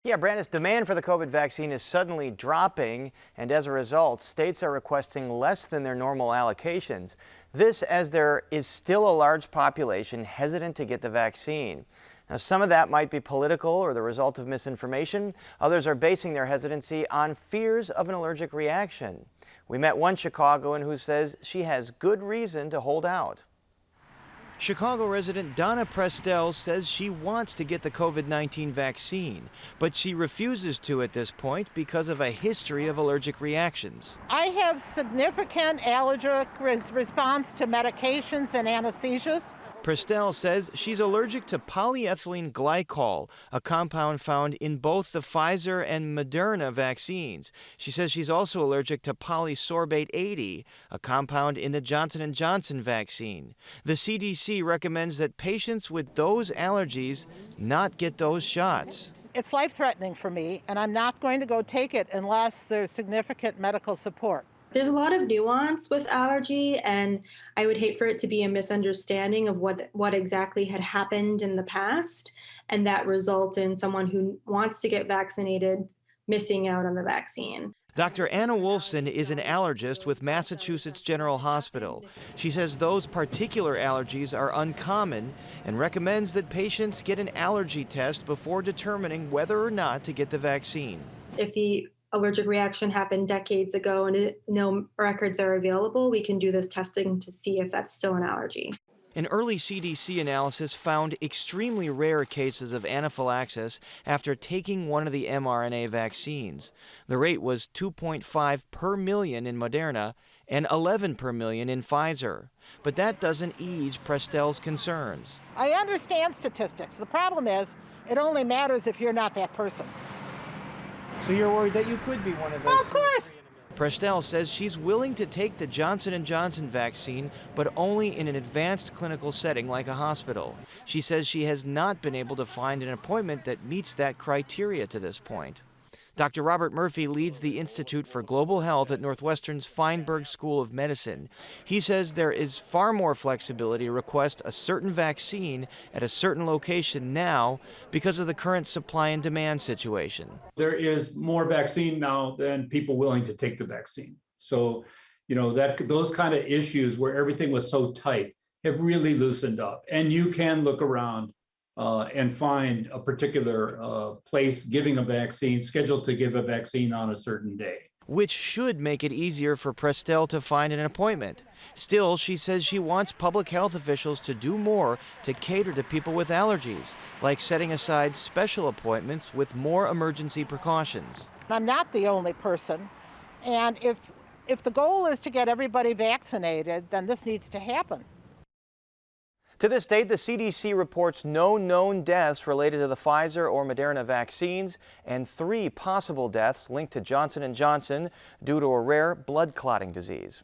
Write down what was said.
Yeah, Brandis, demand for the COVID vaccine is suddenly dropping, and as a result, states are requesting less than their normal allocations. This as there is still a large population hesitant to get the vaccine. Now, some of that might be political or the result of misinformation. Others are basing their hesitancy on fears of an allergic reaction. We met one Chicagoan who says she has good reason to hold out. Chicago resident Donna Prestel says she wants to get the COVID-19 vaccine, but she refuses to at this point because of a history of allergic reactions. I have significant allergic response to medications and anesthesias. Prestel says she's allergic to polyethylene glycol, a compound found in both the Pfizer and Moderna vaccines. She says she's also allergic to polysorbate 80, a compound in the Johnson & Johnson vaccine. The CDC recommends that patients with those allergies not get those shots. It's life-threatening for me, and I'm not going to go take it unless there's significant medical support. There's a lot of nuance with allergy, and I would hate for it to be a misunderstanding of what exactly had happened in the past, and that result in someone who wants to get vaccinated missing out on the vaccine. Dr. Anna Wolfson is an allergist with Massachusetts General Hospital. She says those particular allergies are uncommon and recommends that patients get an allergy test before determining whether or not to get the vaccine. If the allergic reaction happened decades ago and no records are available, we can do this testing to see if that's still an allergy. An early CDC analysis found extremely rare cases of anaphylaxis after taking one of the mRNA vaccines. The rate was 2.5 per million in Moderna and 11 per million in Pfizer. But that doesn't ease Prestel's concerns. I understand statistics. The problem is, it only matters if you're not that person. So you're worried that you could be one of those? Of course. Prestel says she's willing to take the Johnson & Johnson vaccine, but only in an advanced clinical setting like a hospital. She says she has not been able to find an appointment that meets that criteria to this point. Dr. Robert Murphy leads the Institute for Global Health at Northwestern's Feinberg School of Medicine. He says there is far more flexibility to request a certain vaccine at a certain location now because of the current supply and demand situation. There is more vaccine now than people willing to take the vaccine. So, that those kind of issues where everything was so tight have really loosened up. And you can look around and find a particular place giving a vaccine, scheduled to give a vaccine on a certain day. Which should make it easier for Prestel to find an appointment. Still, she says she wants public health officials to do more to cater to people with allergies, like setting aside special appointments with more emergency precautions. I'm not the only person, and if the goal is to get everybody vaccinated, then this needs to happen. To this date, the CDC reports no known deaths related to the Pfizer or Moderna vaccines and 3 possible deaths linked to Johnson & Johnson due to a rare blood clotting disease.